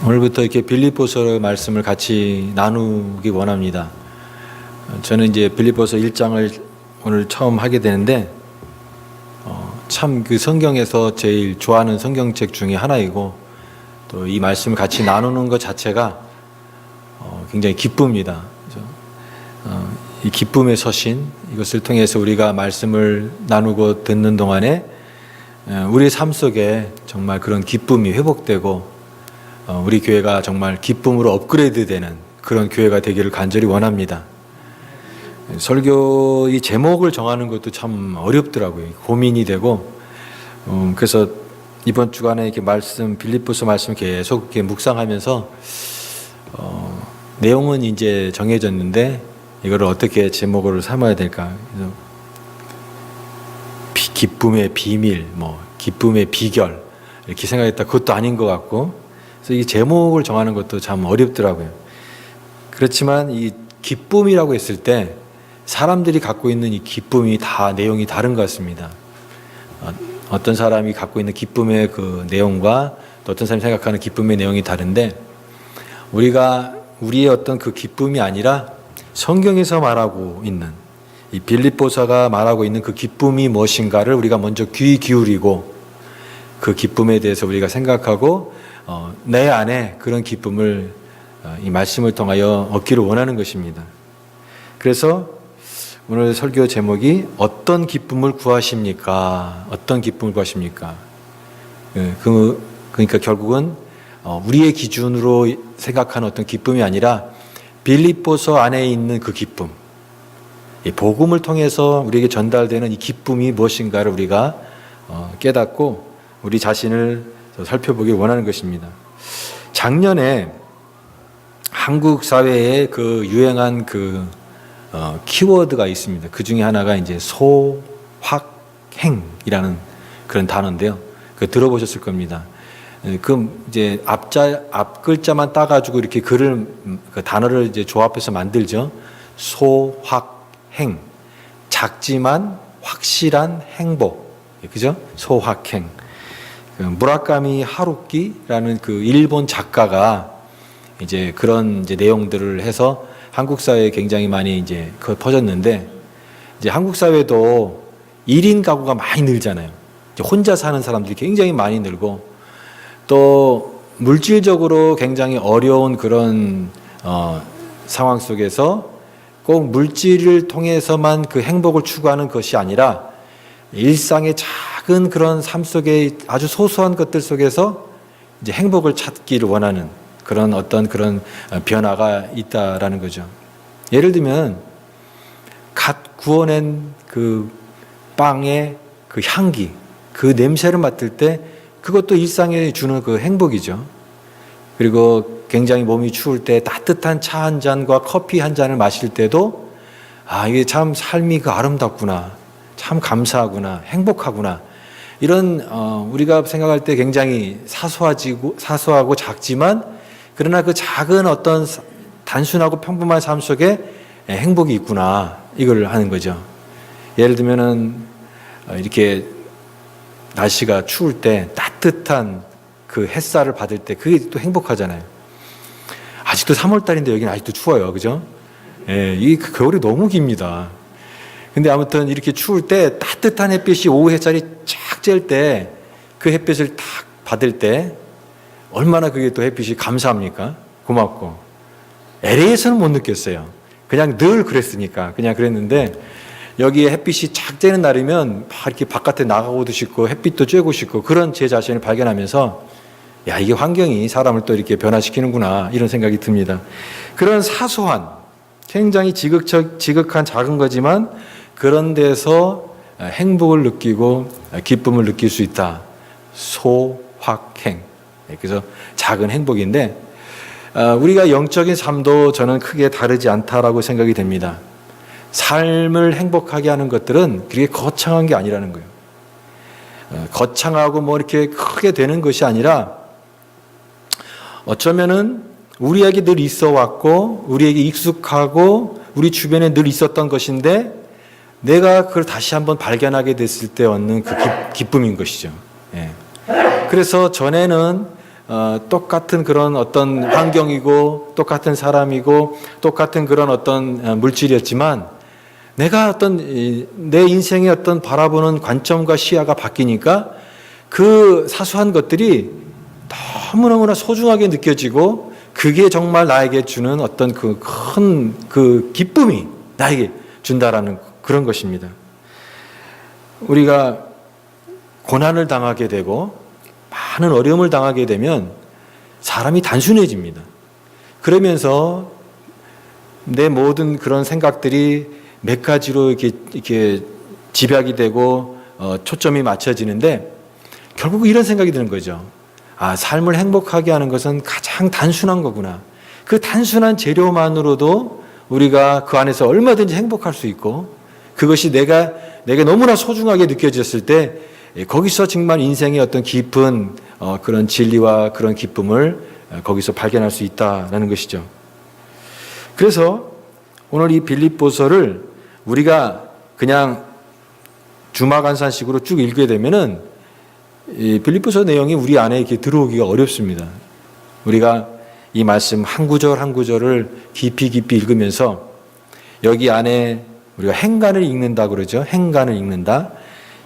오늘부터 이렇게 빌립보서 말씀을 같이 나누기 원합니다. 저는 이제 빌립보서 1장을 오늘 처음 하게 되는데 참 그 성경에서 제일 좋아하는 성경책 중에 하나이고 또 이 말씀을 같이 나누는 것 자체가 굉장히 기쁩니다. 이 기쁨의 서신, 이것을 통해서 우리가 말씀을 나누고 듣는 동안에 우리의 삶 속에 정말 그런 기쁨이 회복되고 우리 교회가 정말 기쁨으로 업그레이드되는 그런 교회가 되기를 간절히 원합니다. 설교 이 제목을 정하는 것도 참 어렵더라고요. 고민이 되고 그래서 이번 주간에 이렇게 빌립보서 말씀 계속 이렇게 묵상하면서 내용은 이제 정해졌는데 이거를 어떻게 제목으로 삼아야 될까? 그래서 기쁨의 비밀, 기쁨의 비결 이렇게 생각했다. 그것도 아닌 것 같고, 그래서 이 제목을 정하는 것도 참 어렵더라고요. 그렇지만 이 기쁨이라고 했을 때 사람들이 갖고 있는 이 기쁨이 다 내용이 다른 것 같습니다. 어떤 사람이 갖고 있는 기쁨의 그 내용과 또 어떤 사람이 생각하는 기쁨의 내용이 다른데, 우리의 어떤 그 기쁨이 아니라 성경에서 말하고 있는 이 빌립보서가 말하고 있는 그 기쁨이 무엇인가를 우리가 먼저 귀 기울이고 그 기쁨에 대해서 우리가 생각하고 내 안에 그런 기쁨을 이 말씀을 통하여 얻기를 원하는 것입니다. 그래서 오늘 설교 제목이 어떤 기쁨을 구하십니까? 어떤 기쁨을 구하십니까? 그러니까 결국은 우리의 기준으로 생각하는 어떤 기쁨이 아니라 빌립보서 안에 있는 그 기쁨, 이 복음을 통해서 우리에게 전달되는 이 기쁨이 무엇인가를 우리가 깨닫고 우리 자신을 살펴보길 원하는 것입니다. 작년에 한국 사회에 그 유행한 그 키워드가 있습니다. 그 중에 하나가 이제 소확행이라는 그런 단어인데요. 그 들어보셨을 겁니다. 그 이제 앞 글자만 따가지고 이렇게 그 단어를 이제 조합해서 만들죠. 소확행, 작지만 확실한 행복, 그죠? 소확행. 무라카미 하루키라는 그 일본 작가가 이제 그런 이제 내용들을 해서 한국 사회에 굉장히 많이 이제 퍼졌는데, 이제 한국 사회도 1인 가구가 많이 늘잖아요. 이제 혼자 사는 사람들이 굉장히 많이 늘고, 또 물질적으로 굉장히 어려운 그런 상황 속에서 꼭 물질을 통해서만 그 행복을 추구하는 것이 아니라 일상의 작은 그런 삶 속에 아주 소소한 것들 속에서 이제 행복을 찾기를 원하는 그런 어떤 그런 변화가 있다라는 거죠. 예를 들면 갓 구워낸 그 빵의 그 향기, 그 냄새를 맡을 때 그것도 일상에 주는 그 행복이죠. 그리고 굉장히 몸이 추울 때 따뜻한 차 한 잔과 커피 한 잔을 마실 때도 이게 참 삶이 그 아름답구나, 참 감사하구나, 행복하구나, 이런 우리가 생각할 때 굉장히 사소하고 작지만 그러나 그 작은 어떤 단순하고 평범한 삶 속에 행복이 있구나, 이걸 하는 거죠. 예를 들면은 이렇게 날씨가 추울 때 따뜻한 그 햇살을 받을 때 그게 또 행복하잖아요. 아직도 3월달인데 여기는 아직도 추워요. 그죠? 이 겨울이 너무 깁니다. 근데 아무튼 이렇게 추울 때 따뜻한 햇빛이 오후 햇살이 쫙 쬐을 때 그 햇빛을 탁 받을 때 얼마나 그게 또 햇빛이 감사합니까? 고맙고. LA에서는 못 느꼈어요. 그냥 늘 그랬으니까. 그냥 그랬는데 여기에 햇빛이 착 쬐는 날이면 막 이렇게 바깥에 나가고도 싶고 햇빛도 쬐고 싶고 그런 제 자신을 발견하면서 이게 환경이 사람을 또 이렇게 변화시키는구나, 이런 생각이 듭니다. 그런 사소한 굉장히 지극한 작은 거지만 그런 데서 행복을 느끼고 기쁨을 느낄 수 있다. 소확행. 그래서 작은 행복인데 우리가 영적인 삶도 저는 크게 다르지 않다라고 생각이 됩니다. 삶을 행복하게 하는 것들은 그렇게 거창한 게 아니라는 거예요. 거창하고 이렇게 크게 되는 것이 아니라 어쩌면은 우리에게 늘 있어 왔고 우리에게 익숙하고 우리 주변에 늘 있었던 것인데 내가 그걸 다시 한번 발견하게 됐을 때 얻는 그 기쁨인 것이죠. 그래서 전에는 똑같은 그런 어떤 환경이고 똑같은 사람이고 똑같은 그런 어떤 물질이었지만 내가 어떤 내 인생의 어떤 바라보는 관점과 시야가 바뀌니까 그 사소한 것들이 너무너무나 소중하게 느껴지고 그게 정말 나에게 주는 어떤 그 큰 그 기쁨이 나에게 준다라는 그런 것입니다. 우리가 고난을 당하게 되고 많은 어려움을 당하게 되면 사람이 단순해집니다. 그러면서 내 모든 그런 생각들이 몇 가지로 이렇게 집약이 되고 초점이 맞춰지는데 결국 이런 생각이 드는 거죠. 아, 삶을 행복하게 하는 것은 가장 단순한 거구나. 그 단순한 재료만으로도 우리가 그 안에서 얼마든지 행복할 수 있고 그것이 내게 너무나 소중하게 느껴졌을 때 거기서 정말 인생의 어떤 깊은 그런 진리와 그런 기쁨을 거기서 발견할 수 있다는 것이죠. 그래서 오늘 이 빌립보서를 우리가 그냥 주마간산식으로 쭉 읽게 되면은 이 빌립보서 내용이 우리 안에 이렇게 들어오기가 어렵습니다. 우리가 이 말씀 한 구절 한 구절을 깊이 읽으면서 여기 안에 우리가 행간을 읽는다 그러죠. 행간을 읽는다.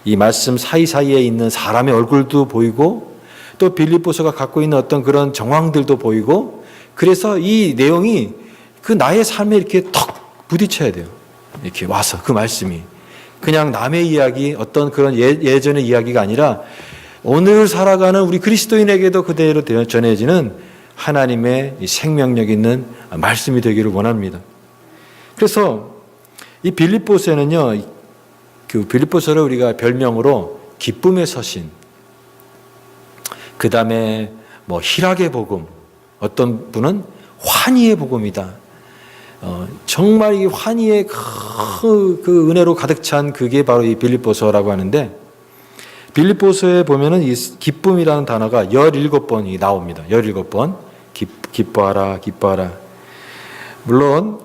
이 말씀 사이사이에 있는 사람의 얼굴도 보이고 또 빌립보서가 갖고 있는 어떤 그런 정황들도 보이고 그래서 이 내용이 그 나의 삶에 이렇게 턱 부딪혀야 돼요. 이렇게 와서 그 말씀이 그냥 남의 이야기 어떤 그런 예전의 이야기가 아니라 오늘 살아가는 우리 그리스도인에게도 그대로 전해지는 하나님의 생명력 있는 말씀이 되기를 원합니다. 그래서 이 빌립보서에는요, 그 빌립보서를 우리가 별명으로 기쁨의 서신, 그 다음에 뭐 희락의 복음, 어떤 분은 환희의 복음이다. 정말 이 환희의 그 은혜로 가득 찬 그게 바로 이 빌립보서라고 하는데 빌립보서에 보면은 이 기쁨이라는 단어가 17번이 나옵니다. 17번. 기뻐하라, 기뻐하라. 물론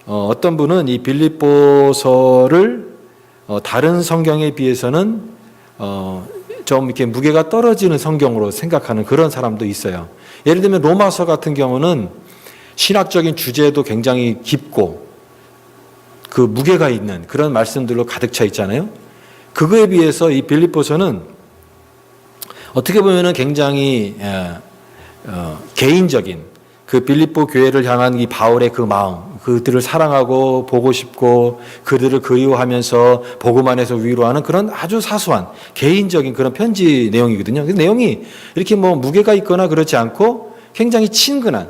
어떤 분은 이 빌립보서를 다른 성경에 비해서는 좀 이렇게 무게가 떨어지는 성경으로 생각하는 그런 사람도 있어요. 예를 들면 로마서 같은 경우는 신학적인 주제도 굉장히 깊고 그 무게가 있는 그런 말씀들로 가득 차 있잖아요. 그거에 비해서 이 빌립보서는 어떻게 보면은 굉장히 개인적인 그 빌립보 교회를 향한 이 바울의 그 마음, 그들을 사랑하고 보고 싶고 그들을 그리워하면서 복음 안에서 위로하는 그런 아주 사소한 개인적인 그런 편지 내용이거든요. 그 내용이 이렇게 뭐 무게가 있거나 그렇지 않고 굉장히 친근한,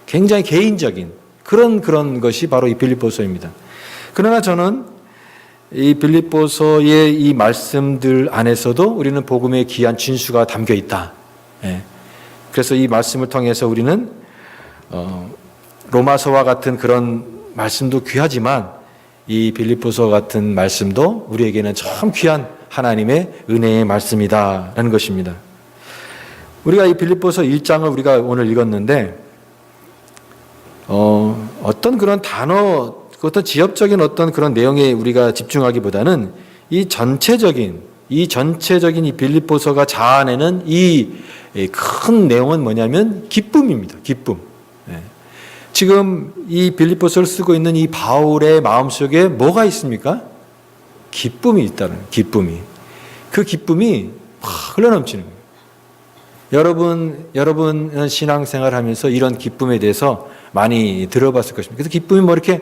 굉장히 개인적인 그런 것이 바로 이 빌립보서입니다. 그러나 저는 이 빌립보서의 이 말씀들 안에서도 우리는 복음의 귀한 진수가 담겨 있다. 그래서 이 말씀을 통해서 우리는 로마서와 같은 그런 말씀도 귀하지만 이 빌립보서 같은 말씀도 우리에게는 참 귀한 하나님의 은혜의 말씀이다라는 것입니다. 우리가 이 빌립보서 1장을 우리가 오늘 읽었는데 어떤 그런 단어, 어떤 지엽적인 어떤 그런 내용에 우리가 집중하기보다는 이 전체적인 이 빌립보서가 자아내는 이 큰 내용은 뭐냐면 기쁨입니다. 기쁨. 지금 이 빌립보서를 쓰고 있는 이 바울의 마음속에 뭐가 있습니까? 기쁨이 있다는 기쁨이. 그 기쁨이 흘러넘치는 거예요. 여러분 신앙생활 하면서 이런 기쁨에 대해서 많이 들어봤을 것입니다. 그래서 기쁨이 뭐 이렇게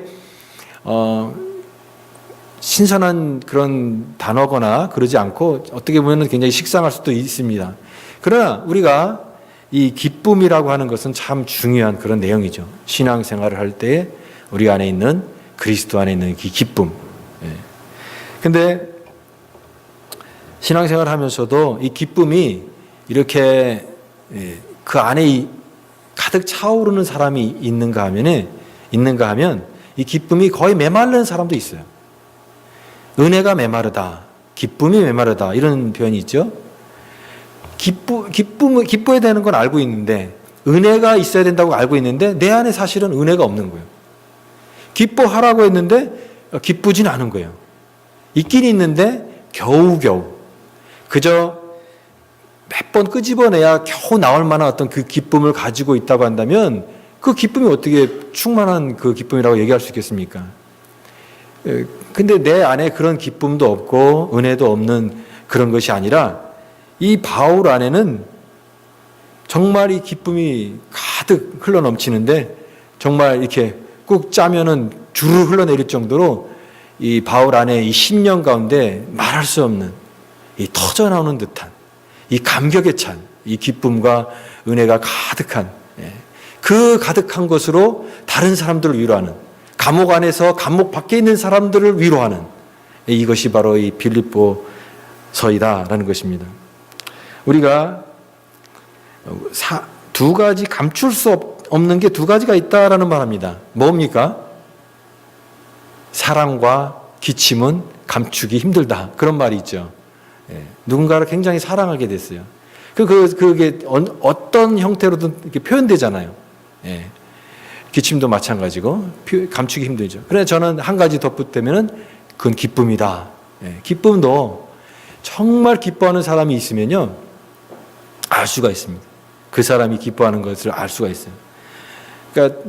신선한 그런 단어거나 그러지 않고 어떻게 보면 굉장히 식상할 수도 있습니다. 그러나 우리가 이 기쁨이라고 하는 것은 참 중요한 그런 내용이죠. 신앙생활을 할 때 우리 안에 있는 그리스도 안에 있는 이 기쁨. 근데 신앙생활을 하면서도 이 기쁨이 이렇게 그 안에 가득 차오르는 사람이 있는가 하면 이 기쁨이 거의 메마른 사람도 있어요. 은혜가 메마르다, 기쁨이 메마르다 이런 표현이 있죠. 기뻐야 되는 건 알고 있는데 은혜가 있어야 된다고 알고 있는데 내 안에 사실은 은혜가 없는 거예요. 기뻐하라고 했는데 기쁘진 않은 거예요. 있긴 있는데 겨우겨우 그저 몇 번 끄집어내야 겨우 나올 만한 어떤 그 기쁨을 가지고 있다고 한다면 그 기쁨이 어떻게 충만한 그 기쁨이라고 얘기할 수 있겠습니까? 근데 내 안에 그런 기쁨도 없고 은혜도 없는 그런 것이 아니라 이 바울 안에는 정말 이 기쁨이 가득 흘러 넘치는데 정말 이렇게 꾹 짜면은 주르 흘러내릴 정도로 이 바울 안에 이 심령 가운데 말할 수 없는 이 터져 나오는 듯한 이 감격에 찬 이 기쁨과 은혜가 가득한 그 가득한 것으로 다른 사람들을 위로하는 감옥 안에서 감옥 밖에 있는 사람들을 위로하는 이것이 바로 이 빌립보서이다라는 것입니다. 우리가 두 가지 감출 수 없는 게 두 가지가 있다라는 말합니다. 뭡니까? 사랑과 기침은 감추기 힘들다. 그런 말이 있죠. 누군가를 굉장히 사랑하게 됐어요. 그게 어떤 형태로든 이렇게 표현되잖아요. 기침도 마찬가지고 감추기 힘들죠. 그래서 저는 한 가지 덧붙이면은 그건 기쁨이다. 기쁨도 정말 기뻐하는 사람이 있으면요 알 수가 있습니다. 그 사람이 기뻐하는 것을 알 수가 있어요. 그러니까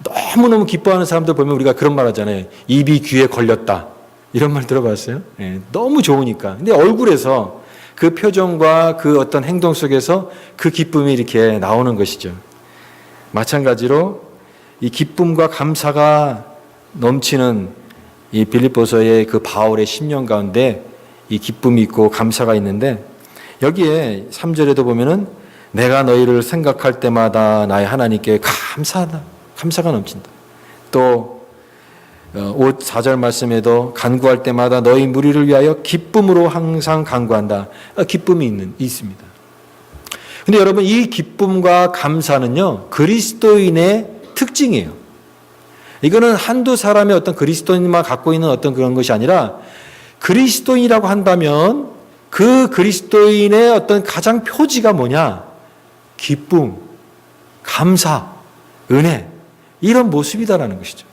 너무너무 기뻐하는 사람들 보면 우리가 그런 말 하잖아요. 입이 귀에 걸렸다. 이런 말 들어봤어요? 너무 좋으니까. 근데 얼굴에서 그 표정과 그 어떤 행동 속에서 그 기쁨이 이렇게 나오는 것이죠. 마찬가지로 이 기쁨과 감사가 넘치는 이 빌립보서의 그 바울의 심령 가운데 이 기쁨이 있고 감사가 있는데 여기에 3절에도 보면은 내가 너희를 생각할 때마다 나의 하나님께 감사하다. 감사가 넘친다. 또 4절 말씀에도 간구할 때마다 너희 무리를 위하여 기쁨으로 항상 간구한다. 기쁨이 있습니다. 근데 여러분 이 기쁨과 감사는요 그리스도인의 특징이에요. 이거는 한두 사람의 어떤 그리스도인만 갖고 있는 어떤 그런 것이 아니라 그리스도인이라고 한다면 그 그리스도인의 어떤 가장 표지가 뭐냐? 기쁨, 감사, 은혜 이런 모습이다라는 것이죠.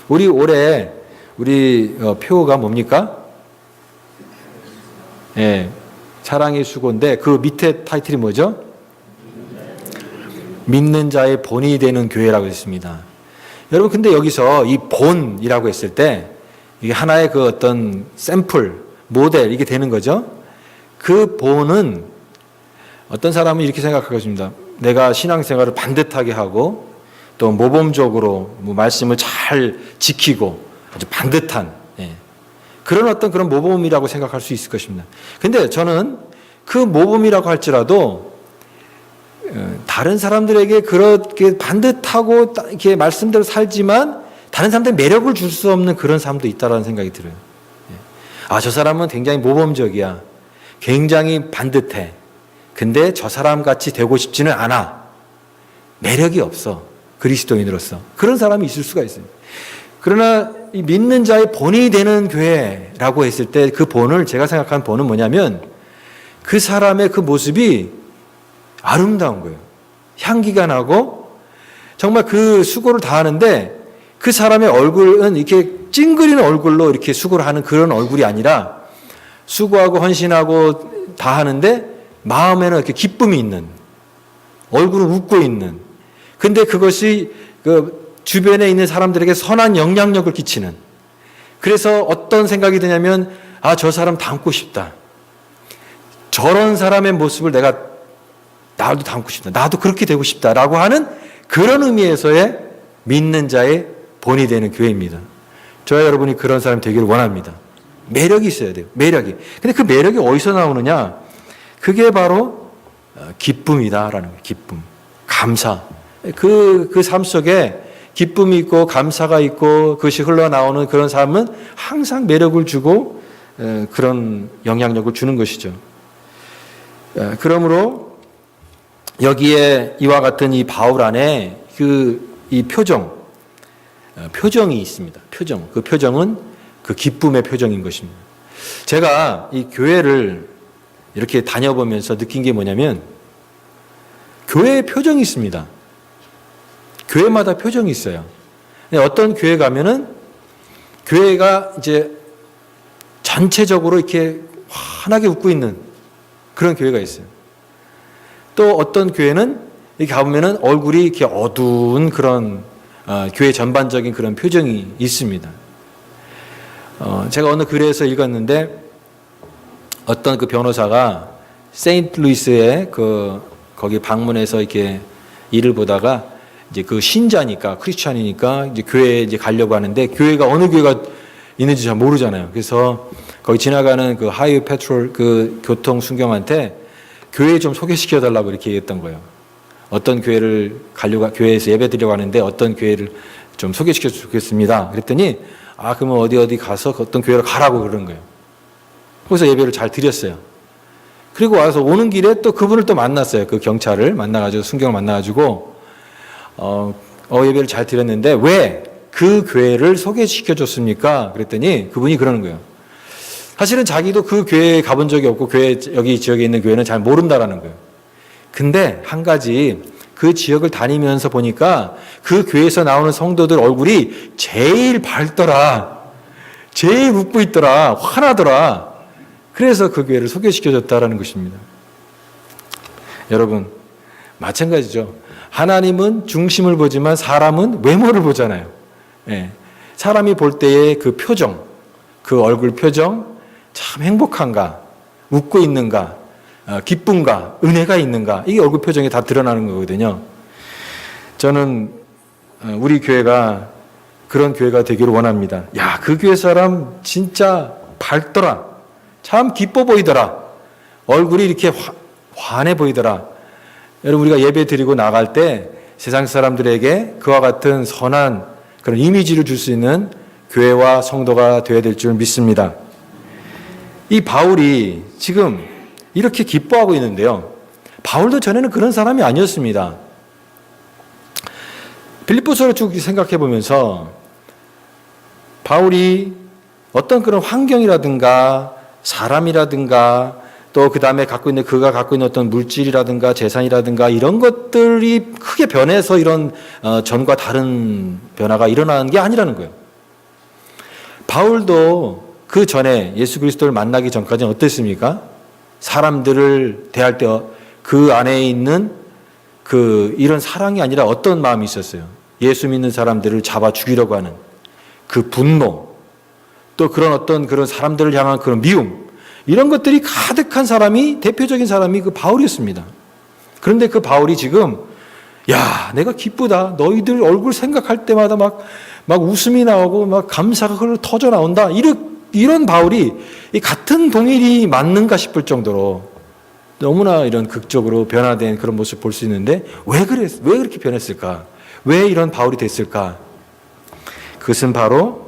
올해 우리 표가 뭡니까? 사랑의 수고인데 그 밑에 타이틀이 뭐죠? 믿는 자의 본이 되는 교회라고 했습니다. 여러분 근데 여기서 이 본이라고 했을 때 이게 하나의 그 어떤 샘플, 모델 이게 되는 거죠. 그 본은 어떤 사람은 이렇게 생각할 것입니다. 내가 신앙생활을 반듯하게 하고 또 모범적으로 말씀을 잘 지키고 아주 반듯한 그런 어떤 그런 모범이라고 생각할 수 있을 것입니다. 근데 저는 그 모범이라고 할지라도 다른 사람들에게 그렇게 반듯하고 이렇게 말씀대로 살지만 다른 사람들에게 매력을 줄 수 없는 그런 사람도 있다라는 생각이 들어요. 저 사람은 굉장히 모범적이야. 굉장히 반듯해. 근데 저 사람 같이 되고 싶지는 않아. 매력이 없어. 그리스도인으로서. 그런 사람이 있을 수가 있어요. 그러나 이 믿는 자의 본이 되는 교회라고 했을 때 그 본을 제가 생각하는 본은 뭐냐면 그 사람의 그 모습이 아름다운 거예요. 향기가 나고 정말 그 수고를 다 하는데 그 사람의 얼굴은 이렇게 찡그리는 얼굴로 이렇게 수고를 하는 그런 얼굴이 아니라 수고하고 헌신하고 다 하는데 마음에는 이렇게 기쁨이 있는 얼굴은 웃고 있는 근데 그것이 그 주변에 있는 사람들에게 선한 영향력을 끼치는 그래서 어떤 생각이 드냐면 저 사람 닮고 싶다. 저런 사람의 모습을 나도 닮고 싶다. 나도 그렇게 되고 싶다라고 하는 그런 의미에서의 믿는 자의 본이 되는 교회입니다. 저와 여러분이 그런 사람이 되기를 원합니다. 매력이 있어야 돼요. 매력이. 근데 그 매력이 어디서 나오느냐? 그게 바로 기쁨이다라는 거예요. 기쁨. 감사. 그 삶 속에 기쁨이 있고 감사가 있고 그것이 흘러나오는 그런 삶은 항상 매력을 주고 그런 영향력을 주는 것이죠. 그러므로 여기에 이와 같은 이 바울 안에 이 표정이 있습니다. 그 표정은 그 기쁨의 표정인 것입니다. 제가 이 교회를 이렇게 다녀보면서 느낀 게 뭐냐면 교회에 표정이 있습니다. 교회마다 표정이 있어요. 어떤 교회 가면은 교회가 이제 전체적으로 이렇게 환하게 웃고 있는 그런 교회가 있어요. 또 어떤 교회는 이렇게 가보면은 얼굴이 이렇게 어두운 그런 교회 전반적인 그런 표정이 있습니다. 제가 어느 글에서 읽었는데 어떤 그 변호사가 세인트루이스에 거기 방문해서 이렇게 일을 보다가 이제 그 신자니까 크리스찬이니까 이제 교회에 이제 가려고 하는데 교회가 어느 교회가 있는지 잘 모르잖아요. 그래서 거기 지나가는 그 하이웨이 패트롤 그 교통 순경한테 교회 좀 소개시켜 달라고 이렇게 얘기했던 거예요. 어떤 교회를 가려고 교회에서 예배 드리려고 하는데 어떤 교회를 좀 소개시켜 주겠습니다. 그랬더니 그러면 어디 가서 어떤 교회를 가라고 그러는 거예요. 거기서 예배를 잘 드렸어요. 그리고 와서 오는 길에 또 그분을 또 만났어요. 그 경찰을 만나가지고 순경을 만나가지고 예배를 잘 드렸는데 왜 그 교회를 소개시켜 줬습니까? 그랬더니 그분이 그러는 거예요. 사실은 자기도 그 교회에 가본 적이 없고 여기 지역에 있는 교회는 잘 모른다라는 거예요. 근데 한 가지 그 지역을 다니면서 보니까 그 교회에서 나오는 성도들 얼굴이 제일 밝더라. 제일 웃고 있더라. 환하더라. 그래서 그 교회를 소개시켜줬다라는 것입니다. 여러분, 마찬가지죠. 하나님은 중심을 보지만 사람은 외모를 보잖아요. 예. 사람이 볼 때의 그 표정, 그 얼굴 표정, 참 행복한가, 웃고 있는가, 기쁨가, 은혜가 있는가, 이게 얼굴 표정에 다 드러나는 거거든요. 저는 우리 교회가 그런 교회가 되기를 원합니다. 야, 그 교회 사람 진짜 밝더라. 참 기뻐 보이더라. 얼굴이 이렇게 환해 보이더라. 여러분, 우리가 예배 드리고 나갈 때 세상 사람들에게 그와 같은 선한 그런 이미지를 줄 수 있는 교회와 성도가 되어야 될 줄 믿습니다. 이 바울이 지금 이렇게 기뻐하고 있는데요. 바울도 전에는 그런 사람이 아니었습니다. 빌립보서를 쭉 생각해 보면서 바울이 어떤 그런 환경이라든가 사람이라든가 또 그 다음에 그가 갖고 있는 어떤 물질이라든가 재산이라든가 이런 것들이 크게 변해서 이런 전과 다른 변화가 일어나는 게 아니라는 거예요. 바울도 그 전에 예수 그리스도를 만나기 전까지는 어땠습니까? 사람들을 대할 때 그 안에 있는 이런 사랑이 아니라 어떤 마음이 있었어요? 예수 믿는 사람들을 잡아 죽이려고 하는 그 분노, 또 그런 사람들을 향한 그런 미움, 이런 것들이 가득한 사람이, 대표적인 사람이 그 바울이었습니다. 그런데 그 바울이 지금, 야, 내가 기쁘다. 너희들 얼굴 생각할 때마다 막 웃음이 나오고 막 감사가 터져 나온다. 이런 바울이 이 같은 동일이 맞는가 싶을 정도로 너무나 이런 극적으로 변화된 그런 모습을 볼 수 있는데 왜 그렇게 변했을까? 왜 이런 바울이 됐을까? 그것은 바로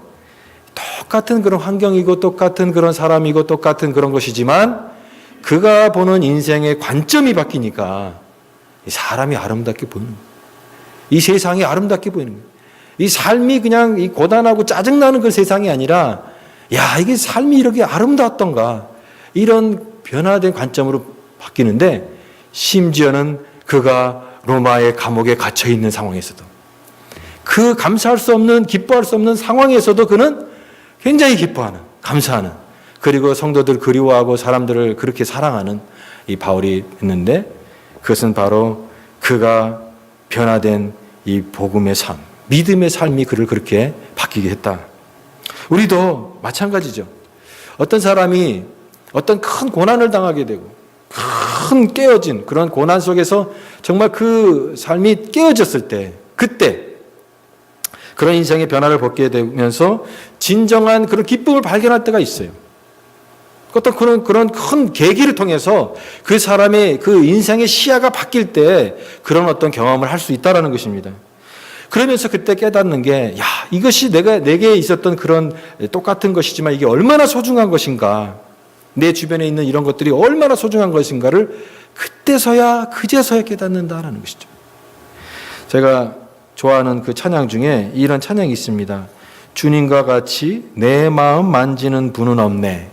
똑같은 그런 환경이고 똑같은 그런 사람이고 똑같은 그런 것이지만 그가 보는 인생의 관점이 바뀌니까 이 사람이 아름답게 보이는 거예요. 이 세상이 아름답게 보이는 거예요. 이 삶이 그냥 이 고단하고 짜증나는 그 세상이 아니라 야, 이게 삶이 이렇게 아름다웠던가 이런 변화된 관점으로 바뀌는데 심지어는 그가 로마의 감옥에 갇혀 있는 상황에서도 그 감사할 수 없는 기뻐할 수 없는 상황에서도 그는 굉장히 기뻐하는, 감사하는, 그리고 성도들 그리워하고 사람들을 그렇게 사랑하는 이 바울이 있는데 그것은 바로 그가 변화된 이 복음의 삶, 믿음의 삶이 그를 그렇게 바뀌게 했다. 우리도 마찬가지죠. 어떤 사람이 어떤 큰 고난을 당하게 되고 큰 깨어진 그런 고난 속에서 정말 그 삶이 깨어졌을 때 그때 그런 인생의 변화를 겪게 되면서 진정한 그런 기쁨을 발견할 때가 있어요. 어떤 그런 큰 계기를 통해서 그 사람의 그 인생의 시야가 바뀔 때 그런 어떤 경험을 할 수 있다라는 것입니다. 그러면서 그때 깨닫는 게, 야, 이것이 내게 있었던 그런 똑같은 것이지만 이게 얼마나 소중한 것인가. 내 주변에 있는 이런 것들이 얼마나 소중한 것인가를 그제서야 깨닫는다라는 것이죠. 제가 좋아하는 그 찬양 중에 이런 찬양이 있습니다. 주님과 같이 내 마음 만지는 분은 없네.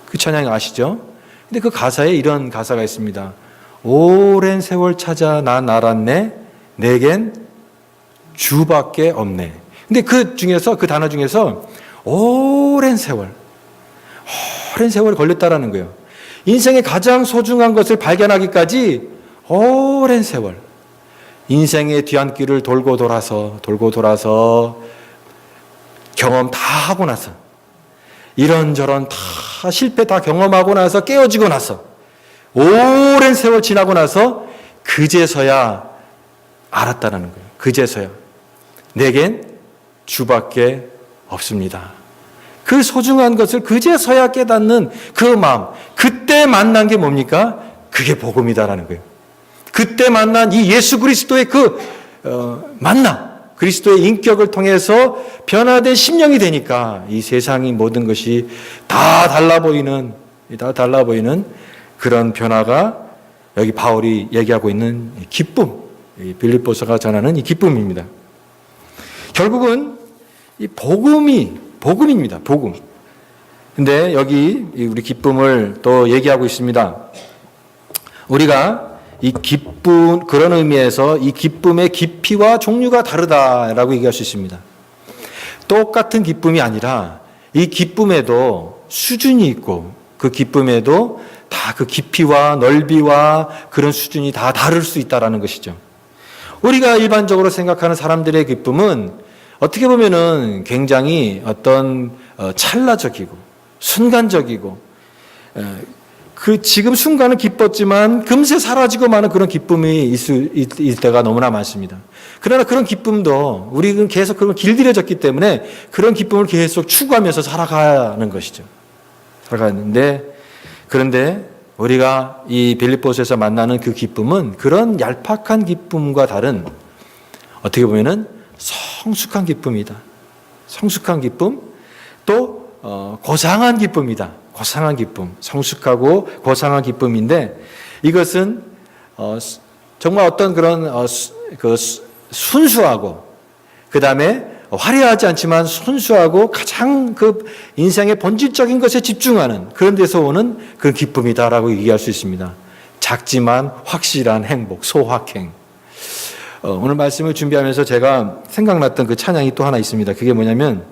그 찬양 아시죠? 근데 그 가사에 이런 가사가 있습니다. 오랜 세월 찾아 난 알았네. 내겐 주밖에 없네. 근데 그 단어 중에서 오랜 세월 걸렸다라는 거예요. 인생의 가장 소중한 것을 발견하기까지 오랜 세월, 인생의 뒤안길을 돌고 돌아서 경험 다 하고 나서, 이런저런 다 실패 다 경험하고 나서 깨어지고 나서 오랜 세월 지나고 나서 그제서야 알았다는 거예요. 그제서야 내겐 주밖에 없습니다. 그 소중한 것을 그제서야 깨닫는 그 마음, 그때 만난 게 뭡니까? 그게 복음이다라는 거예요. 그때 만난 이 예수 그리스도의 그 만남, 그리스도의 인격을 통해서 변화된 심령이 되니까 이 세상이 모든 것이 다 달라 보이는 그런 변화가 여기 바울이 얘기하고 있는 기쁨, 빌립보서가 전하는 이 기쁨입니다. 결국은 이 복음입니다. 복음. 근데 여기 우리 기쁨을 또 얘기하고 있습니다. 우리가 이 기쁨, 그런 의미에서 이 기쁨의 깊이와 종류가 다르다라고 얘기할 수 있습니다. 똑같은 기쁨이 아니라 이 기쁨에도 수준이 있고 그 기쁨에도 다 그 깊이와 넓이와 그런 수준이 다 다를 수 있다라는 것이죠. 우리가 일반적으로 생각하는 사람들의 기쁨은 어떻게 보면은 굉장히 어떤 찰나적이고 순간적이고 그 지금 순간은 기뻤지만 금세 사라지고 마는 그런 기쁨이 있을 때가 너무나 많습니다. 그러나 그런 기쁨도 우리는 계속 그런 길들여졌기 때문에 그런 기쁨을 계속 추구하면서 살아가는 것이죠. 그런데 우리가 이 빌립보서에서 만나는 그 기쁨은 그런 얄팍한 기쁨과 다른 어떻게 보면은 성숙한 기쁨이다. 성숙한 기쁨, 또 고상한 기쁨이다. 고상한 기쁨, 성숙하고 고상한 기쁨인데 이것은 정말 어떤 그런 순수하고 그 다음에 화려하지 않지만 순수하고 가장 그 인생의 본질적인 것에 집중하는 그런 데서 오는 그 기쁨이다라고 얘기할 수 있습니다. 작지만 확실한 행복, 소확행. 오늘 말씀을 준비하면서 제가 생각났던 그 찬양이 또 하나 있습니다. 그게 뭐냐면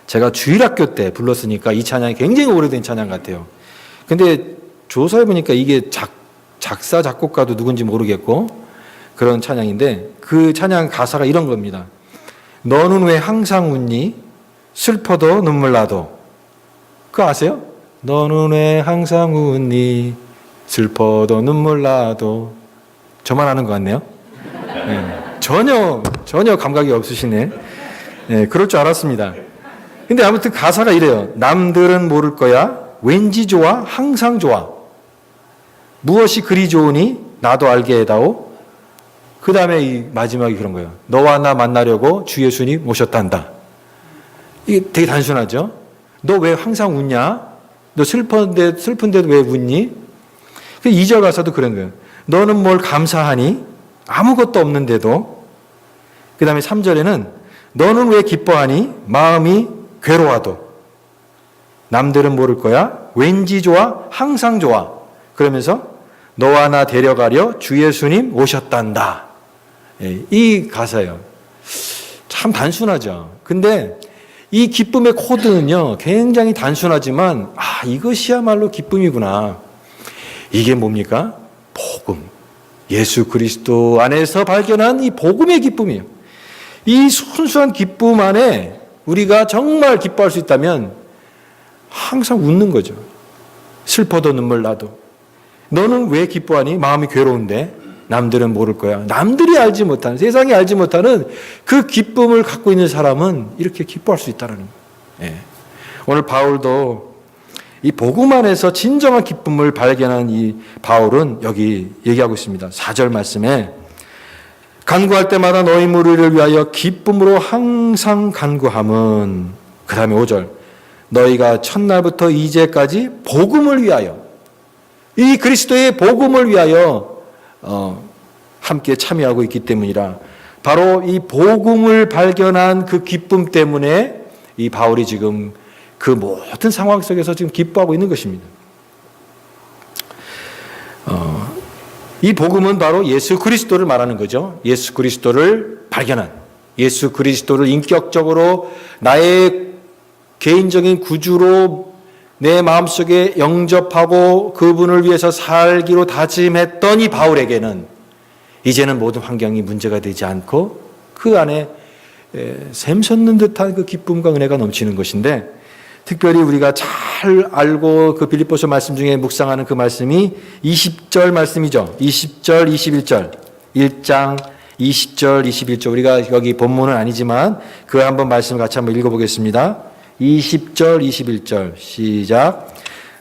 제가 주일학교 때 불렀으니까 이 찬양이 굉장히 오래된 찬양 같아요. 근데 조사해 보니까 이게 작사, 작곡가도 누군지 모르겠고 그런 찬양인데 그 찬양 가사가 이런 겁니다. 너는 왜 항상 웃니? 슬퍼도 눈물 나도. 그거 아세요? 너는 왜 항상 웃니? 슬퍼도 눈물 나도. 저만 아는 것 같네요. 네, 전혀 감각이 없으시네. 네, 그럴 줄 알았습니다. 근데 아무튼 가사가 이래요. 남들은 모를 거야. 왠지 좋아. 항상 좋아. 무엇이 그리 좋으니? 나도 알게 해다오. 그 다음에 이 마지막이 그런 거예요. 너와 나 만나려고 주 예수님 오셨단다. 이게 되게 단순하죠? 너 왜 항상 웃냐? 너 슬픈데도 왜 웃니? 2절 가사도 그런 거예요. 너는 뭘 감사하니? 아무것도 없는데도. 그 다음에 3절에는 너는 왜 기뻐하니? 마음이 괴로워도. 남들은 모를 거야. 왠지 좋아. 항상 좋아. 그러면서 너와 나 데려가려 주 예수님 오셨단다. 이 가사예요. 참 단순하죠. 근데 이 기쁨의 코드는요, 굉장히 단순하지만, 이것이야말로 기쁨이구나. 이게 뭡니까? 복음. 예수 그리스도 안에서 발견한 이 복음의 기쁨이에요. 이 순수한 기쁨 안에 우리가 정말 기뻐할 수 있다면 항상 웃는 거죠. 슬퍼도 눈물 나도. 너는 왜 기뻐하니? 마음이 괴로운데 남들은 모를 거야. 남들이 알지 못하는, 세상이 알지 못하는 그 기쁨을 갖고 있는 사람은 이렇게 기뻐할 수 있다는 거예요. 오늘 바울도 이 복음 안에서 진정한 기쁨을 발견한 이 바울은 여기 얘기하고 있습니다. 4절 말씀에 간구할 때마다 너희 무리를 위하여 기쁨으로 항상 간구함은, 그 다음에 5절 너희가 첫날부터 이제까지 복음을 위하여, 이 그리스도의 복음을 위하여 함께 참여하고 있기 때문이라. 바로 이 복음을 발견한 그 기쁨 때문에 이 바울이 지금 그 모든 상황 속에서 지금 기뻐하고 있는 것입니다. 이 복음은 바로 예수 그리스도를 말하는 거죠. 예수 그리스도를 발견한, 예수 그리스도를 인격적으로 나의 개인적인 구주로 내 마음속에 영접하고 그분을 위해서 살기로 다짐했던 이 바울에게는 이제는 모든 환경이 문제가 되지 않고 그 안에 샘솟는 듯한 그 기쁨과 은혜가 넘치는 것인데, 특별히 우리가 잘 알고 그 빌립보서 말씀 중에 묵상하는 그 말씀이 20절 말씀이죠. 20절, 21절. 1장 20절, 21절. 우리가 여기 본문은 아니지만 그 한번 말씀을 같이 한번 읽어보겠습니다. 20절, 21절. 시작.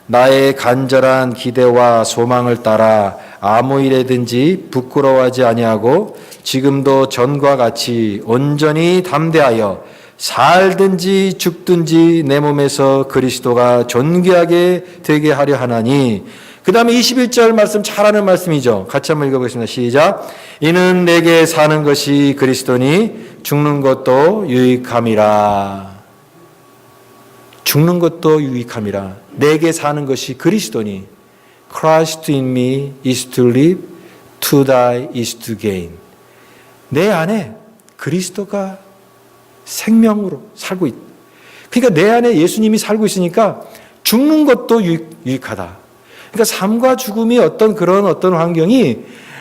나의 간절한 기대와 소망을 따라 아무 일에든지 부끄러워하지 아니하고 지금도 전과 같이 온전히 담대하여 살든지 죽든지 내 몸에서 그리스도가 존귀하게 되게 하려 하나니. 그 다음에 21절 말씀 잘하는 말씀이죠. 같이 한번 읽어보겠습니다. 시작. 이는 내게 사는 것이 그리스도니 죽는 것도 유익함이라. 죽는 것도 유익함이라. 내게 사는 것이 그리스도니. Christ in me is to live, to die is to gain. 내 안에 그리스도가 생명으로 살고 있다. 그러니까 내 안에 예수님이 살고 있으니까 죽는 것도 유익하다. 그러니까 삶과 죽음이 어떤 환경이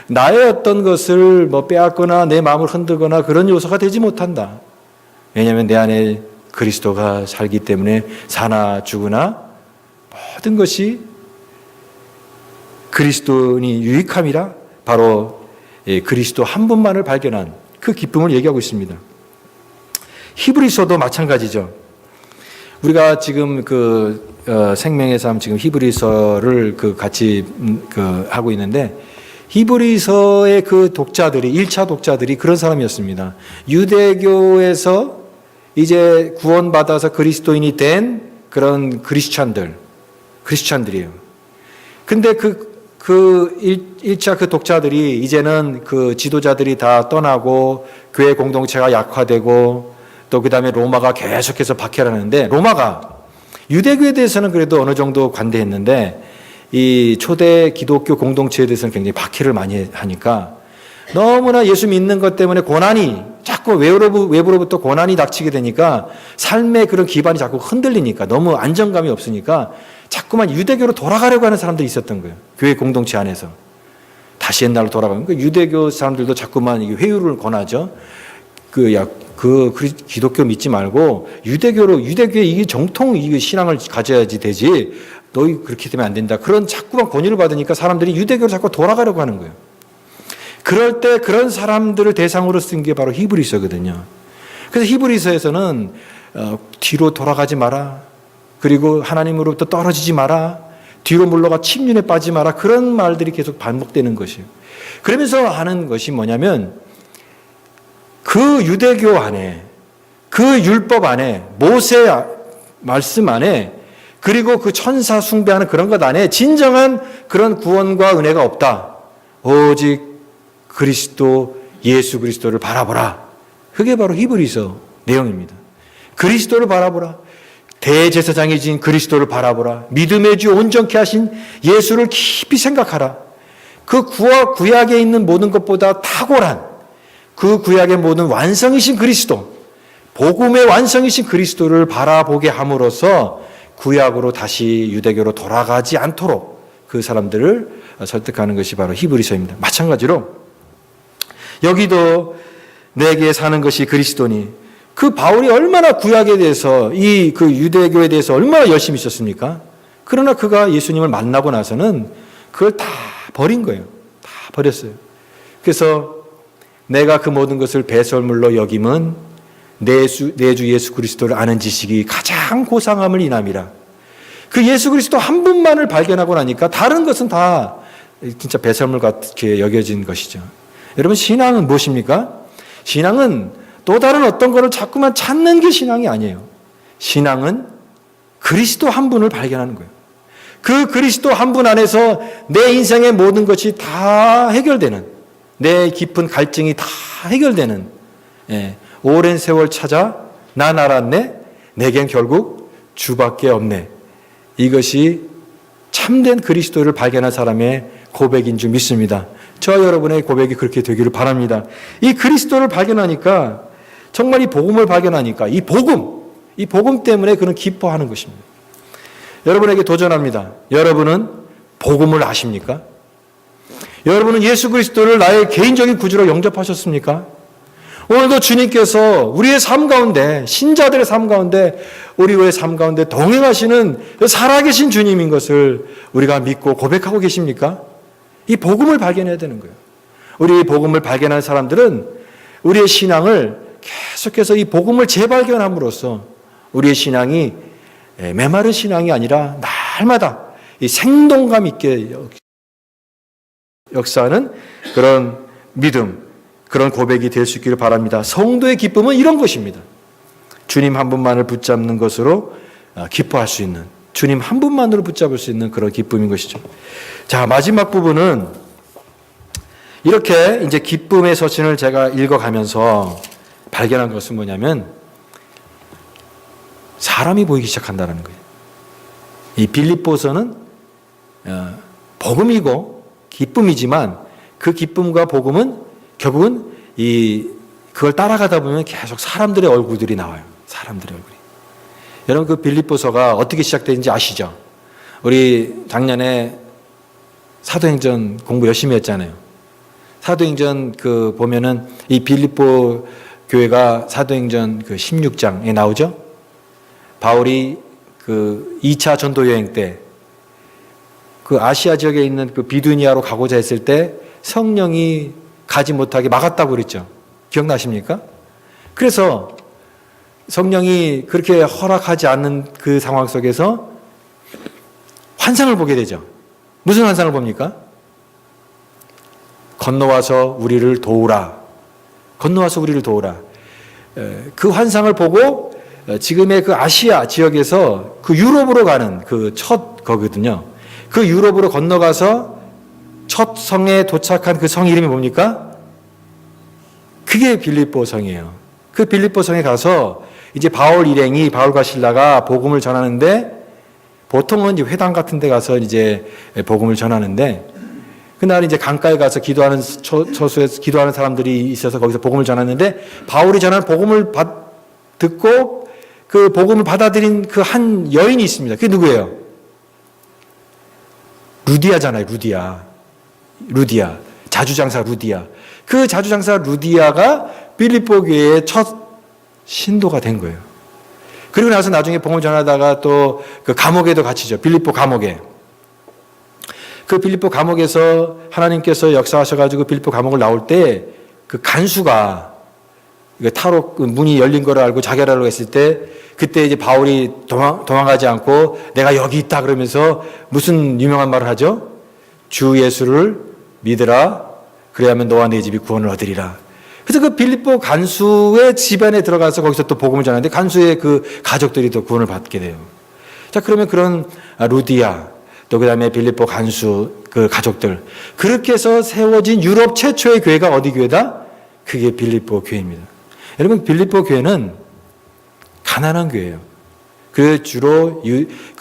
나의 어떤 것을 뭐 빼앗거나 내 마음을 흔들거나 그런 요소가 되지 못한다. 왜냐하면 내 안에 그리스도가 살기 때문에 사나 죽으나 모든 것이 그리스도니 유익함이라. 바로 그리스도 한 분만을 발견한 그 기쁨을 얘기하고 있습니다. 히브리서도 마찬가지죠. 우리가 지금 생명의 삶 지금 히브리서를 같이 하고 있는데, 히브리서의 그 독자들이 1차 독자들이 그런 사람이었습니다. 유대교에서 이제 구원받아서 그리스도인이 된 그런 크리스찬들이에요. 근데 그 1차 그 독자들이 이제는 그 지도자들이 다 떠나고 교회 공동체가 약화되고 또 그 다음에 로마가 계속해서 박해를 하는데, 로마가 유대교에 대해서는 그래도 어느 정도 관대했는데 이 초대 기독교 공동체에 대해서는 굉장히 박해를 많이 하니까 너무나 예수 믿는 것 때문에 고난이 자꾸 외부로부터 고난이 닥치게 되니까 삶의 그런 기반이 자꾸 흔들리니까 너무 안정감이 없으니까 자꾸만 유대교로 돌아가려고 하는 사람들이 있었던 거예요. 교회 공동체 안에서. 다시 옛날로 돌아가면 유대교 사람들도 자꾸만 회유를 권하죠. 기독교 믿지 말고 유대교에 이게 정통 이 신앙을 가져야지 되지. 너희 그렇게 되면 안 된다. 그런 자꾸만 권유를 받으니까 사람들이 유대교로 자꾸 돌아가려고 하는 거예요. 그럴 때 그런 사람들을 대상으로 쓴 게 바로 히브리서거든요. 그래서 히브리서에서는 뒤로 돌아가지 마라. 그리고 하나님으로부터 떨어지지 마라. 뒤로 물러가 침륜에 빠지지 마라. 그런 말들이 계속 반복되는 것이에요. 그러면서 하는 것이 뭐냐면 그 유대교 안에, 그 율법 안에, 모세 말씀 안에, 그리고 그 천사 숭배하는 그런 것 안에 진정한 그런 구원과 은혜가 없다. 오직 그리스도, 예수 그리스도를 바라보라. 그게 바로 히브리서 내용입니다. 그리스도를 바라보라. 대제사장이신 그리스도를 바라보라. 믿음의 주 온전케 하신 예수를 깊이 생각하라. 그 구약에 있는 모든 것보다 탁월한 그 구약의 모든 완성이신 그리스도, 복음의 완성이신 그리스도를 바라보게 함으로써 구약으로 다시 유대교로 돌아가지 않도록 그 사람들을 설득하는 것이 바로 히브리서입니다. 마찬가지로 여기도 내게 사는 것이 그리스도니, 그 바울이 얼마나 구약에 대해서 그 유대교에 대해서 얼마나 열심히 있었습니까? 그러나 그가 예수님을 만나고 나서는 그걸 다 버린 거예요. 다 버렸어요. 그래서 내가 그 모든 것을 배설물로 여김은 내 주 예수 그리스도를 아는 지식이 가장 고상함을 인함이라. 그 예수 그리스도 한 분만을 발견하고 나니까 다른 것은 다 진짜 배설물 같게 여겨진 것이죠. 여러분, 신앙은 무엇입니까? 신앙은 또 다른 어떤 것을 자꾸만 찾는 게 신앙이 아니에요. 신앙은 그리스도 한 분을 발견하는 거예요. 그 그리스도 한 분 안에서 내 인생의 모든 것이 다 해결되는, 내 깊은 갈증이 다 해결되는, 오랜 세월 찾아 난 알았네, 내겐 결국 주밖에 없네. 이것이 참된 그리스도를 발견한 사람의 고백인 줄 믿습니다. 저와 여러분의 고백이 그렇게 되기를 바랍니다. 이 그리스도를 발견하니까, 정말 이 복음을 발견하니까 이 복음 때문에 그는 기뻐하는 것입니다. 여러분에게 도전합니다. 여러분은 복음을 아십니까? 여러분은 예수 그리스도를 나의 개인적인 구주로 영접하셨습니까? 오늘도 주님께서 우리의 삶 가운데, 신자들의 삶 가운데, 우리의 삶 가운데 동행하시는 살아계신 주님인 것을 우리가 믿고 고백하고 계십니까? 이 복음을 발견해야 되는 거예요. 우리 이 복음을 발견한 사람들은 우리의 신앙을 계속해서 이 복음을 재발견함으로써 우리의 신앙이 메마른 신앙이 아니라 날마다 이 생동감 있게 역사하는 그런 믿음, 그런 고백이 될 수 있기를 바랍니다. 성도의 기쁨은 이런 것입니다. 주님 한 분만을 붙잡는 것으로 기뻐할 수 있는, 주님 한 분만으로 붙잡을 수 있는 그런 기쁨인 것이죠. 자, 마지막 부분은 이렇게 이제 기쁨의 서신을 제가 읽어가면서 발견한 것은 뭐냐면 사람이 보이기 시작한다는 거예요. 이 빌립보서는 복음이고 기쁨이지만 그 기쁨과 복음은 결국은 그걸 따라가다 보면 계속 사람들의 얼굴들이 나와요. 사람들의 얼굴이. 여러분 그 빌립보서가 어떻게 시작되는지 아시죠? 우리 작년에 사도행전 공부 열심히 했잖아요. 사도행전 보면은 이 빌립보 교회가 사도행전 16장에 나오죠. 바울이 2차 전도 여행 때 아시아 지역에 있는 비두니아로 가고자 했을 때 성령이 가지 못하게 막았다고 그랬죠. 기억나십니까? 그래서 성령이 그렇게 허락하지 않는 그 상황 속에서 환상을 보게 되죠. 무슨 환상을 봅니까? 건너와서 우리를 도우라. 건너와서 우리를 도우라. 그 환상을 보고 지금의 아시아 지역에서 유럽으로 가는 첫 거거든요. 그 유럽으로 건너가서 첫 성에 도착한 그 성 이름이 뭡니까? 그게 빌립보 성이에요. 그 빌립보 성에 가서 이제 바울 일행이 바울과 실라가 복음을 전하는데 보통은 이제 회당 같은 데 가서 이제 복음을 전하는데 그날 이제 강가에 가서 기도하는 처소에서 기도하는 사람들이 있어서 거기서 복음을 전하는데 바울이 전하는 복음을 듣고 그 복음을 받아들인 그 한 여인이 있습니다. 그게 누구예요? 루디아잖아요. 루디아. 자주장사 루디아. 그 자주장사 루디아가 빌립보 교회의 첫 신도가 된 거예요. 그리고 나서 나중에 복음을 전하다가 또 그 감옥에도 갇히죠. 빌립보 감옥에. 그 빌립보 감옥에서 하나님께서 역사하셔가지고 빌립보 감옥을 나올 때 그 간수가 타로 문이 열린 거를 알고 자결하려고 했을 때 그때 이제 바울이 도망가지 않고 내가 여기 있다 그러면서 무슨 유명한 말을 하죠? 주 예수를 믿으라. 그래야만 너와 네 집이 구원을 얻으리라. 그래서 그 빌립보 간수의 집안에 들어가서 거기서 또 복음을 전하는데 간수의 그 가족들이 또 구원을 받게 돼요. 자, 그러면 그런 루디아 또 그다음에 빌립보 간수 그 가족들 그렇게 해서 세워진 유럽 최초의 교회가 어디 교회다? 그게 빌립보 교회입니다. 여러분 빌립보 교회는 가난한 교회예요. 그 주로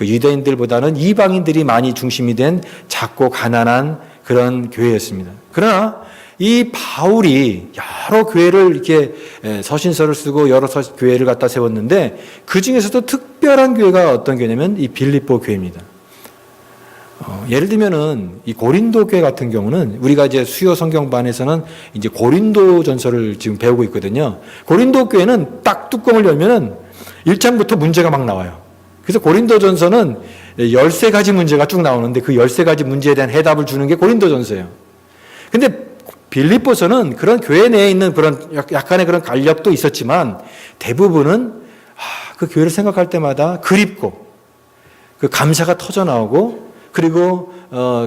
유대인들보다는 이방인들이 많이 중심이 된 작고 가난한 그런 교회였습니다. 그러나 이 바울이 여러 교회를 이렇게 서신서를 쓰고 여러 교회를 갖다 세웠는데 그 중에서도 특별한 교회가 어떤 교회냐면 이 빌립보 교회입니다. 예를 들면은 이 고린도 교회 같은 경우는 우리가 이제 수요 성경반에서는 이제 고린도 전서를 지금 배우고 있거든요. 고린도 교회는 딱 뚜껑을 열면은 1장부터 문제가 막 나와요. 그래서 고린도 전서는 13가지 문제가 쭉 나오는데 그 13가지 문제에 대한 해답을 주는 게 고린도 전서예요. 근데 빌립보서는 그런 교회 내에 있는 그런 약간의 그런 간력도 있었지만 대부분은 그 교회를 생각할 때마다 그립고 그 감사가 터져 나오고 그리고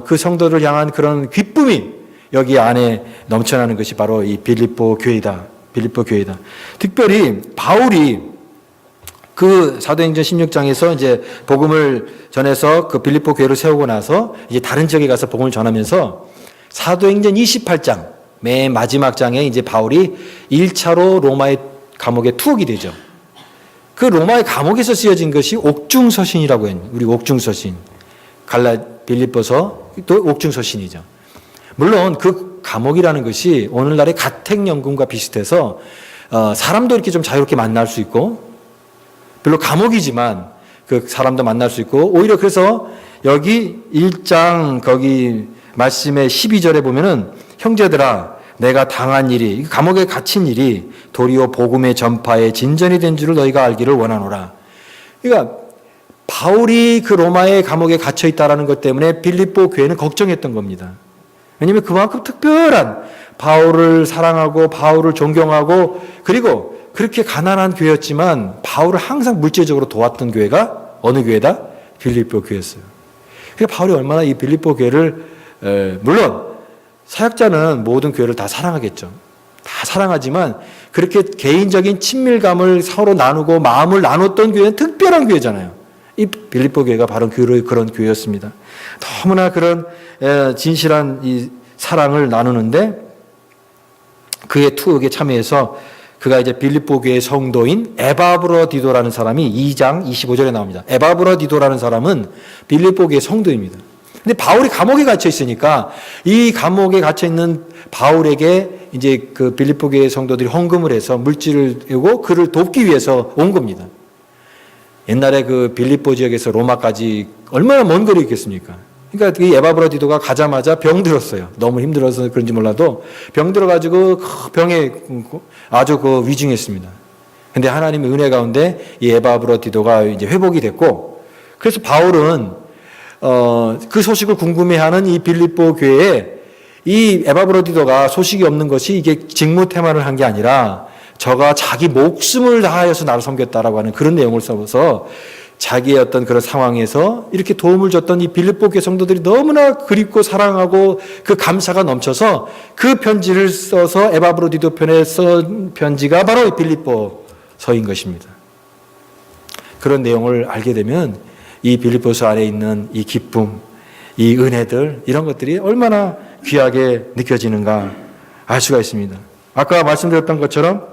그 성도를 향한 그런 기쁨이 여기 안에 넘쳐나는 것이 바로 이 빌립보 교회다. 빌립보 교회다. 특별히 바울이 그 사도행전 16장에서 이제 복음을 전해서 그 빌립보 교회를 세우고 나서 이제 다른 지역에 가서 복음을 전하면서 사도행전 28장 맨 마지막 장에 이제 바울이 1차로 로마의 감옥에 투옥이 되죠. 그 로마의 감옥에서 쓰여진 것이 옥중서신이라고 해요. 우리 옥중서신. 빌립보서 또 옥중서신이죠. 물론 그 감옥이라는 것이 오늘날의 가택연금과 비슷해서 사람도 이렇게 좀 자유롭게 만날 수 있고 별로 감옥이지만 그 사람도 만날 수 있고, 오히려 그래서 여기 1장 거기 말씀의 12절에 보면은 형제들아 내가 당한 일이, 감옥에 갇힌 일이 도리어 복음의 전파에 진전이 된 줄을 너희가 알기를 원하노라. 그러니까 바울이 그 로마의 감옥에 갇혀 있다라는 것 때문에 빌립보 교회는 걱정했던 겁니다. 왜냐하면 그만큼 특별한 바울을 사랑하고 바울을 존경하고 그리고 그렇게 가난한 교회였지만 바울을 항상 물질적으로 도왔던 교회가 어느 교회다? 빌립보 교회였어요. 그러니까 바울이 얼마나 이 빌립보 교회를 물론 사역자는 모든 교회를 다 사랑하겠죠. 다 사랑하지만 그렇게 개인적인 친밀감을 서로 나누고 마음을 나눴던 교회는 특별한 교회잖아요. 이 빌립보 교회가 바로 그런 교회였습니다. 너무나 그런 진실한 이 사랑을 나누는데 그의 투옥에 참여해서 그가 이제 빌립보 교회 성도인 에바브로디도라는 사람이 2장 25절에 나옵니다. 에바브로디도라는 사람은 빌립보 교회 성도입니다. 근데 바울이 감옥에 갇혀 있으니까 이 감옥에 갇혀 있는 바울에게 이제 그 빌립보 교회 성도들이 헌금을 해서 물질을 내고 그를 돕기 위해서 온 겁니다. 옛날에 그 빌립보 지역에서 로마까지 얼마나 먼 거리 있겠습니까? 그러니까 이 에바브로디도가 가자마자 병들었어요. 너무 힘들어서 그런지 몰라도 병들어가지고 그 병에 아주 그 위중했습니다. 근데 하나님의 은혜 가운데 이 에바브로디도가 이제 회복이 됐고, 그래서 바울은 그 소식을 궁금해하는 이 빌립보 교회에 이 에바브로디도가 소식이 없는 것이 이게 직무 태만을 한 게 아니라 저가 자기 목숨을 다하여서 나를 섬겼다라고 하는 그런 내용을 써서 자기의 어떤 그런 상황에서 이렇게 도움을 줬던 이 빌립보 교회 성도들이 너무나 그립고 사랑하고 그 감사가 넘쳐서 그 편지를 써서 에바브로디도 편에 쓴 편지가 바로 이 빌립보서인 것입니다. 그런 내용을 알게 되면 이 빌립보서 안에 있는 이 기쁨, 이 은혜들 이런 것들이 얼마나 귀하게 느껴지는가 알 수가 있습니다. 아까 말씀드렸던 것처럼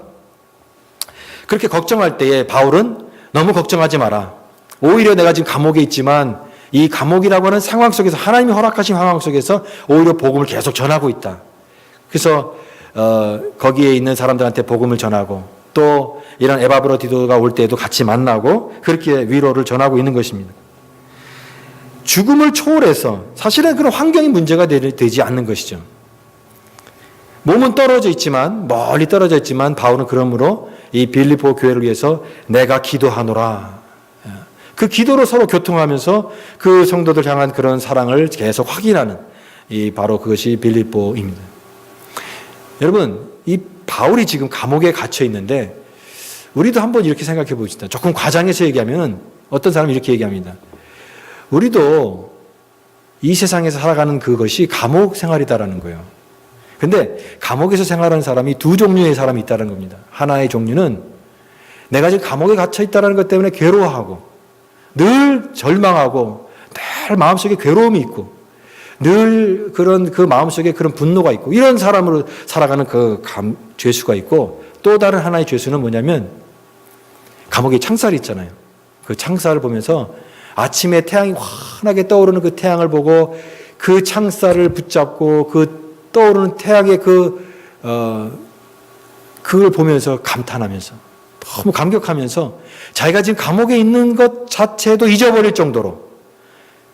그렇게 걱정할 때에 바울은 너무 걱정하지 마라. 오히려 내가 지금 감옥에 있지만 이 감옥이라고 하는 상황 속에서 하나님이 허락하신 상황 속에서 오히려 복음을 계속 전하고 있다. 그래서 거기에 있는 사람들한테 복음을 전하고 또 이런 에바브로디도가 올 때에도 같이 만나고 그렇게 위로를 전하고 있는 것입니다. 죽음을 초월해서 사실은 그런 환경이 문제가 되지 않는 것이죠. 몸은 떨어져 있지만 멀리 떨어져 있지만 바울은 그러므로 이 빌립보 교회를 위해서 내가 기도하노라. 그 기도로 서로 교통하면서 그 성도들 향한 그런 사랑을 계속 확인하는 이 바로 그것이 빌립보입니다. 여러분, 이 바울이 지금 감옥에 갇혀 있는데 우리도 한번 이렇게 생각해 봅시다. 조금 과장해서 얘기하면 어떤 사람이 이렇게 얘기합니다. 우리도 이 세상에서 살아가는 그것이 감옥 생활이다라는 거예요. 근데 감옥에서 생활하는 사람이 두 종류의 사람이 있다는 겁니다. 하나의 종류는 내가 지금 감옥에 갇혀 있다는 것 때문에 괴로워하고 늘 절망하고 늘 마음속에 괴로움이 있고 늘 그런 그 마음속에 그런 분노가 있고 이런 사람으로 살아가는 그 죄수가 있고 또 다른 하나의 죄수는 뭐냐면 감옥에 창살이 있잖아요. 그 창살을 보면서 아침에 태양이 환하게 떠오르는 그 태양을 보고 그 창살을 붙잡고 그 떠오르는 태양의 그걸 보면서 감탄하면서 너무 감격하면서 자기가 지금 감옥에 있는 것 자체도 잊어버릴 정도로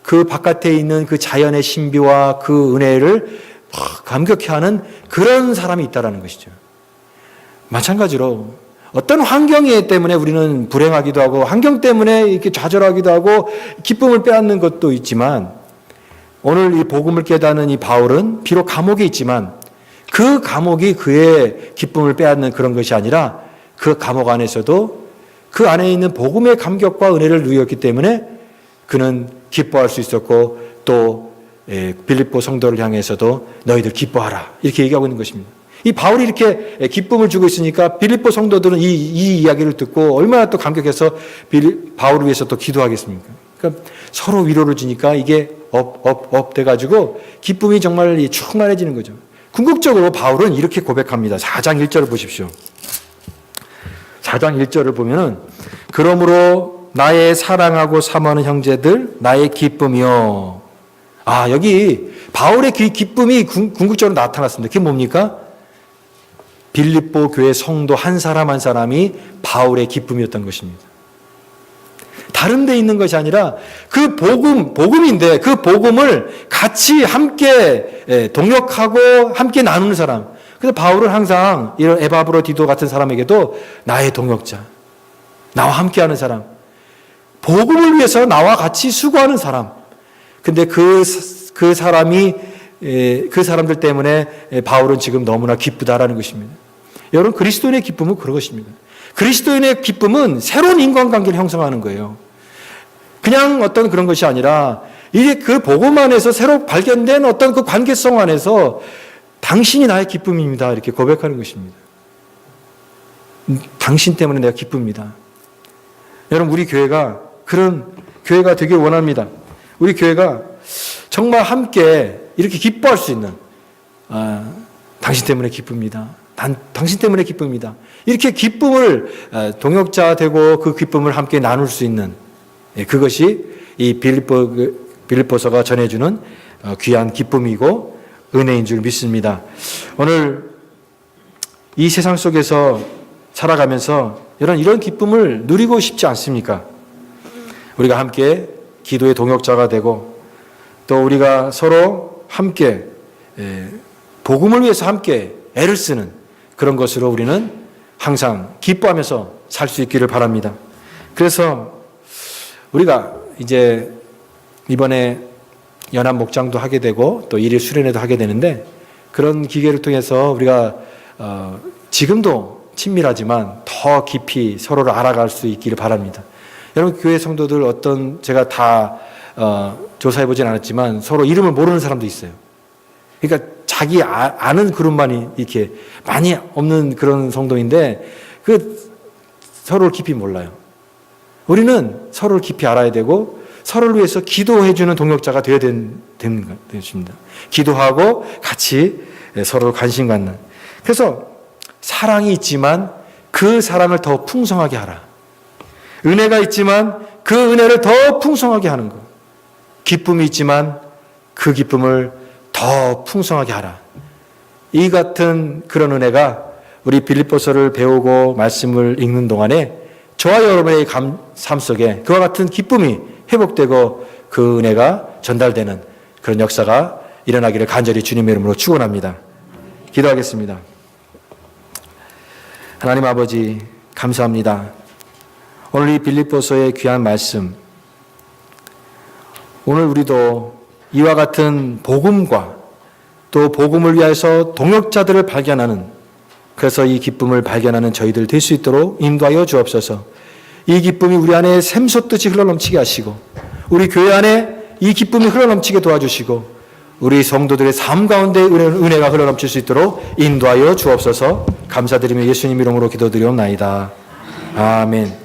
그 바깥에 있는 그 자연의 신비와 그 은혜를 감격해하는 그런 사람이 있다는 것이죠. 마찬가지로 어떤 환경 때문에 우리는 불행하기도 하고 환경 때문에 이렇게 좌절하기도 하고 기쁨을 빼앗는 것도 있지만 오늘 이 복음을 깨닫는 이 바울은 비록 감옥에 있지만 그 감옥이 그의 기쁨을 빼앗는 그런 것이 아니라 그 감옥 안에서도 그 안에 있는 복음의 감격과 은혜를 누렸기 때문에 그는 기뻐할 수 있었고 또 빌립보 성도를 향해서도 너희들 기뻐하라 이렇게 얘기하고 있는 것입니다. 이 바울이 이렇게 기쁨을 주고 있으니까 빌립보 성도들은 이 이야기를 듣고 얼마나 또 감격해서 바울을 위해서 또 기도하겠습니까? 그러니까 서로 위로를 주니까 이게 업 돼가지고 기쁨이 정말 충만해지는 거죠. 궁극적으로 바울은 이렇게 고백합니다. 4장 1절을 보십시오. 4장 1절을 보면은 그러므로 나의 사랑하고 사모하는 형제들 나의 기쁨이요. 여기 바울의 기쁨이 궁극적으로 나타났습니다. 그게 뭡니까? 빌립보 교회 성도 한 사람 한 사람이 바울의 기쁨이었던 것입니다. 다른 데 있는 것이 아니라 그 복음인데 그 복음을 같이 함께 동역하고 함께 나누는 사람. 그래서 바울은 항상 이런 에바브로디도 같은 사람에게도 나의 동역자, 나와 함께하는 사람, 복음을 위해서 나와 같이 수고하는 사람. 근데 그 사람들 때문에 바울은 지금 너무나 기쁘다라는 것입니다. 여러분, 그리스도인의 기쁨은 그런 것입니다. 그리스도인의 기쁨은 새로운 인간관계를 형성하는 거예요. 그냥 어떤 그런 것이 아니라 이게 그 복음 안에서 새로 발견된 어떤 그 관계성 안에서 당신이 나의 기쁨입니다. 이렇게 고백하는 것입니다. 당신 때문에 내가 기쁩니다. 여러분, 우리 교회가 그런 교회가 되길 원합니다. 우리 교회가 정말 함께 이렇게 기뻐할 수 있는, 당신 때문에 기쁩니다. 당신 때문에 기쁩니다. 이렇게 기쁨을 동역자 되고 그 기쁨을 함께 나눌 수 있는, 그것이 이 빌립보서가 전해주는 귀한 기쁨이고 은혜인 줄 믿습니다. 오늘 이 세상 속에서 살아가면서 이런 기쁨을 누리고 싶지 않습니까? 우리가 함께 기도의 동역자가 되고 또 우리가 서로 함께 복음을 위해서 함께 애를 쓰는 그런 것으로 우리는 항상 기뻐하면서 살 수 있기를 바랍니다. 그래서 우리가 이제 이번에 연합 목장도 하게 되고 또 일일 수련회도 하게 되는데 그런 기회를 통해서 우리가 지금도 친밀하지만 더 깊이 서로를 알아갈 수 있기를 바랍니다. 여러분, 교회 성도들 제가 다 조사해 보진 않았지만 서로 이름을 모르는 사람도 있어요. 그러니까 자기 아는 그룹만이 이렇게 많이 없는 그런 성도인데 서로를 깊이 몰라요. 우리는 서로를 깊이 알아야 되고 서로를 위해서 기도해주는 동역자가 되어야 되는 것입니다. 기도하고 같이 서로 관심 갖는. 그래서 사랑이 있지만 그 사랑을 더 풍성하게 하라. 은혜가 있지만 그 은혜를 더 풍성하게 하는 것. 기쁨이 있지만 그 기쁨을 더 풍성하게 하라. 이 같은 그런 은혜가 우리 빌립보서를 배우고 말씀을 읽는 동안에 저와 여러분의 삶 속에 그와 같은 기쁨이 회복되고 그 은혜가 전달되는 그런 역사가 일어나기를 간절히 주님의 이름으로 축원합니다. 기도하겠습니다. 하나님 아버지, 감사합니다. 오늘 이 빌립보서의 귀한 말씀, 오늘 우리도 이와 같은 복음과 또 복음을 위해서 동역자들을 발견하는, 그래서 이 기쁨을 발견하는 저희들 될 수 있도록 인도하여 주옵소서. 이 기쁨이 우리 안에 샘솟듯이 흘러넘치게 하시고 우리 교회 안에 이 기쁨이 흘러넘치게 도와주시고 우리 성도들의 삶 가운데 은혜가 흘러넘칠 수 있도록 인도하여 주옵소서. 감사드리며 예수님 이름으로 기도드리옵나이다. 아멘.